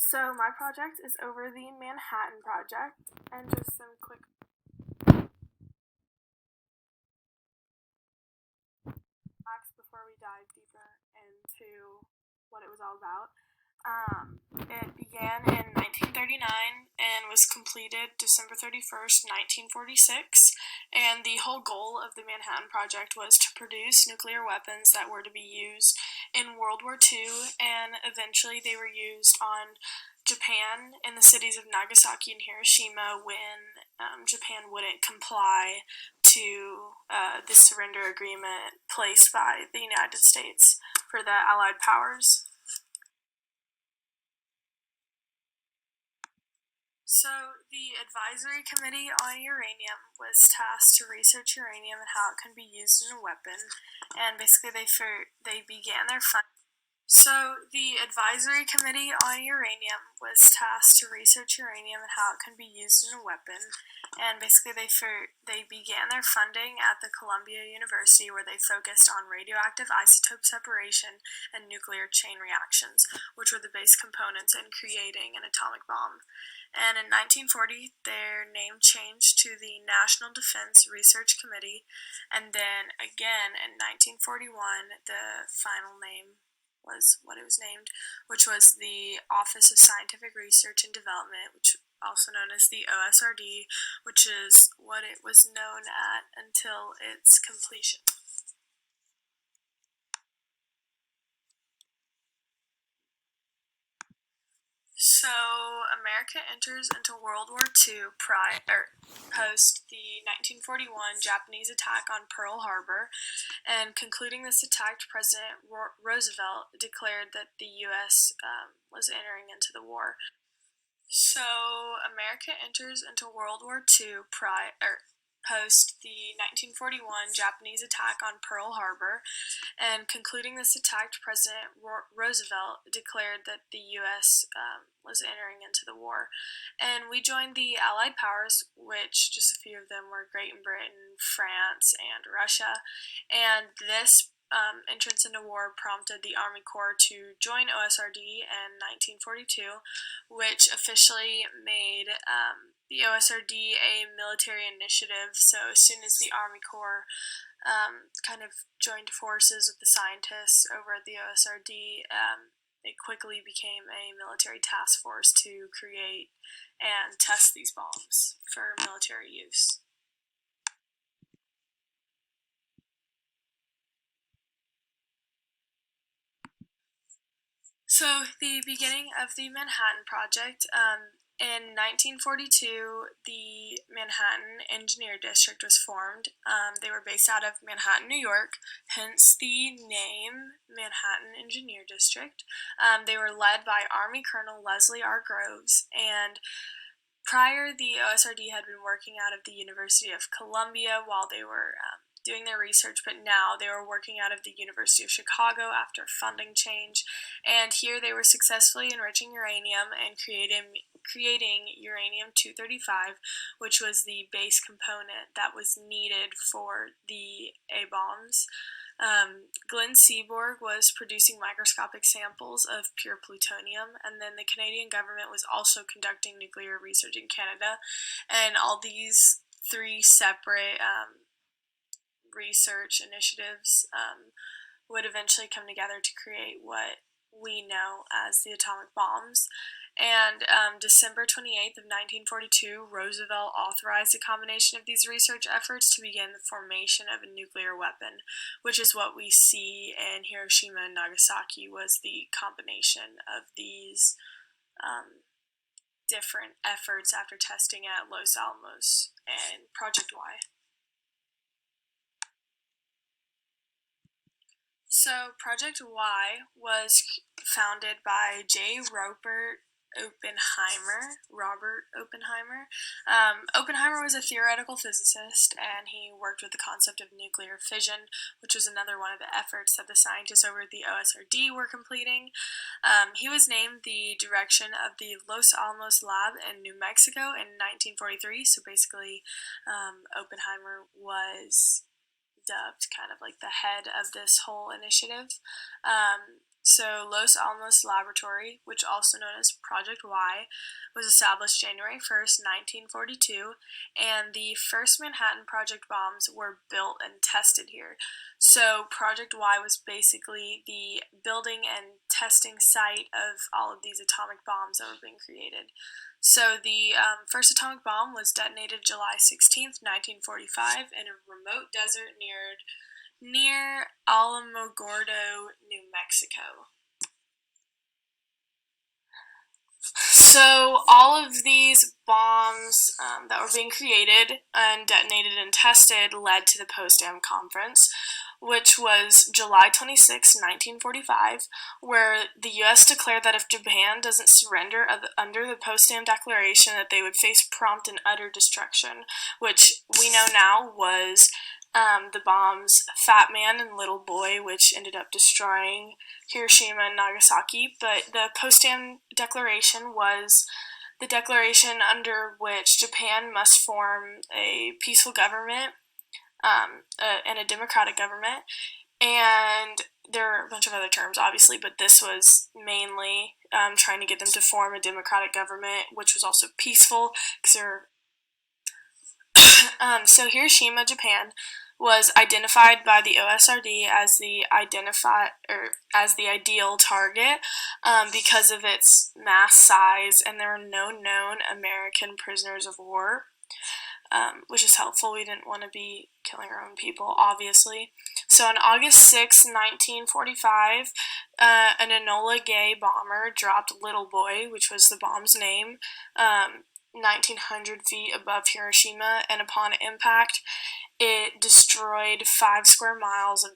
So my project is over the Manhattan Project, and just some quick facts before we dive deeper into what it was all about. It began in 1939 and was completed December 31st, 1946. And the whole goal of the Manhattan Project was to produce nuclear weapons that were to be used in World War II, and eventually they were used on Japan in the cities of Nagasaki and Hiroshima when Japan wouldn't comply to the surrender agreement placed by the United States for the Allied powers. So, the Advisory Committee on Uranium was tasked to research uranium and how it can be used in a weapon, and basically they began their fund. So, the Advisory Committee on Uranium was tasked to research uranium and how it can be used in a weapon, and basically they began their funding at the Columbia University, where they focused on radioactive isotope separation and nuclear chain reactions, which were the base components in creating an atomic bomb. And in 1940, their name changed to the National Defense Research Committee, and then again in 1941, the final name was what it was named, which was the Office of Scientific Research and Development, which also known as the OSRD, which is what it was known at until its completion. So, America enters into World War II post the 1941 Japanese attack on Pearl Harbor, and concluding this attack, President Roosevelt declared that the U.S. Was entering into the war. So, America enters into World War II post the 1941 Japanese attack on Pearl Harbor, and concluding this attack, President Roosevelt declared that the U.S. Was entering into the war. And we joined the Allied powers, which just a few of them were Great Britain, France, and Russia. And this entrance into war prompted the Army Corps to join OSRD in 1942, which officially made the OSRD a military initiative. So as soon as the Army Corps kind of joined forces with the scientists over at the OSRD, it quickly became a military task force to create and test these bombs for military use. So, the beginning of the Manhattan Project. In 1942, the Manhattan Engineer District was formed. They were based out of Manhattan, New York, hence the name Manhattan Engineer District. They were led by Army Colonel Leslie R. Groves, and prior, the OSRD had been working out of the University of Columbia while they were doing their research, but now they were working out of the University of Chicago after funding change, and here they were successfully enriching uranium and creating uranium-235, which was the base component that was needed for the A-bombs. Glenn Seaborg was producing microscopic samples of pure plutonium, and then the Canadian government was also conducting nuclear research in Canada, and all these three separate research initiatives would eventually come together to create what we know as the atomic bombs. And December 28th of 1942, Roosevelt authorized a combination of these research efforts to begin the formation of a nuclear weapon, which is what we see in Hiroshima and Nagasaki, was the combination of these different efforts after testing at Los Alamos and Project Y. So, Project Y was founded by Robert Oppenheimer. Oppenheimer was a theoretical physicist, and he worked with the concept of nuclear fission, which was another one of the efforts that the scientists over at the OSRD were completing. He was named the direction of the Los Alamos lab in New Mexico in 1943, so basically Oppenheimer was dubbed kind of like the head of this whole initiative. So, Los Alamos Laboratory, which also known as Project Y, was established January 1st, 1942, and the first Manhattan Project bombs were built and tested here. So, Project Y was basically the building and testing site of all of these atomic bombs that were being created. So, the first atomic bomb was detonated July 16th, 1945, in a remote desert near Alamogordo, New Mexico. So all of these bombs that were being created and detonated and tested led to the Potsdam Conference, which was July 26, 1945, where the U.S. declared that if Japan doesn't surrender under the Potsdam Declaration, that they would face prompt and utter destruction, which we know now was the bombs Fat Man and Little Boy, which ended up destroying Hiroshima and Nagasaki. But the Potsdam Declaration was the declaration under which Japan must form a peaceful government and a democratic government. And there are a bunch of other terms, obviously, but this was mainly trying to get them to form a democratic government, which was also peaceful, because they're so Hiroshima, Japan, was identified by the OSRD as the ideal target because of its mass size, and there were no known American prisoners of war, which is helpful. We didn't want to be killing our own people, obviously. So on August 6, 1945, an Enola Gay bomber dropped Little Boy, which was the bomb's name, 1,900 feet above Hiroshima, and upon impact, it destroyed 5 square miles of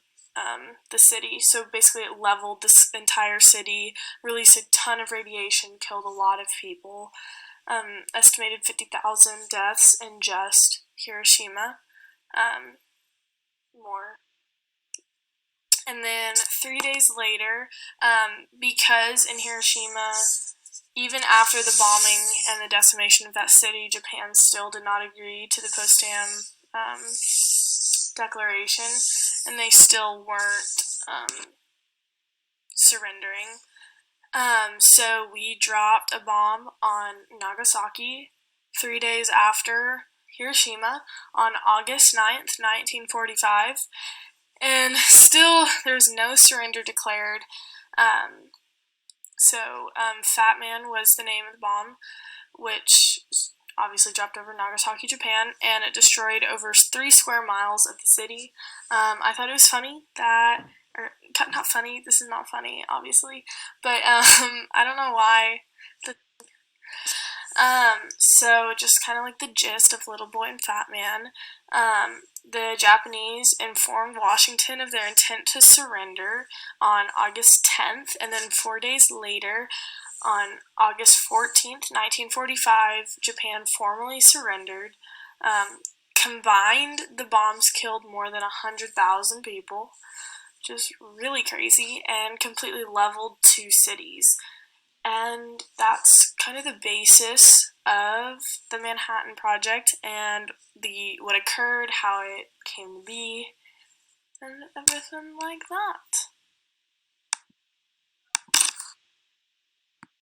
the city. So basically, it leveled this entire city, released a ton of radiation, killed a lot of people. Estimated 50,000 deaths in just Hiroshima. More. And then 3 days later, because in Hiroshima, even after the bombing and the decimation of that city, Japan still did not agree to the Potsdam Declaration, and they still weren't surrendering. So we dropped a bomb on Nagasaki 3 days after Hiroshima on August 9th, 1945, and still there's no surrender declared. Fat Man was the name of the bomb, which obviously dropped over Nagasaki, Japan, and it destroyed over 3 square miles of the city. I thought it was funny that, or not funny, this is not funny, obviously, but I don't know why. So just kind of like the gist of Little Boy and Fat Man. The Japanese informed Washington of their intent to surrender on August 10th, and then 4 days later, on August 14th, 1945, Japan formally surrendered. Combined, the bombs killed more than 100,000 people, which is really crazy, and completely leveled 2 cities. And that's kind of the basis of the Manhattan Project and what occurred, how it came to be, and everything like that.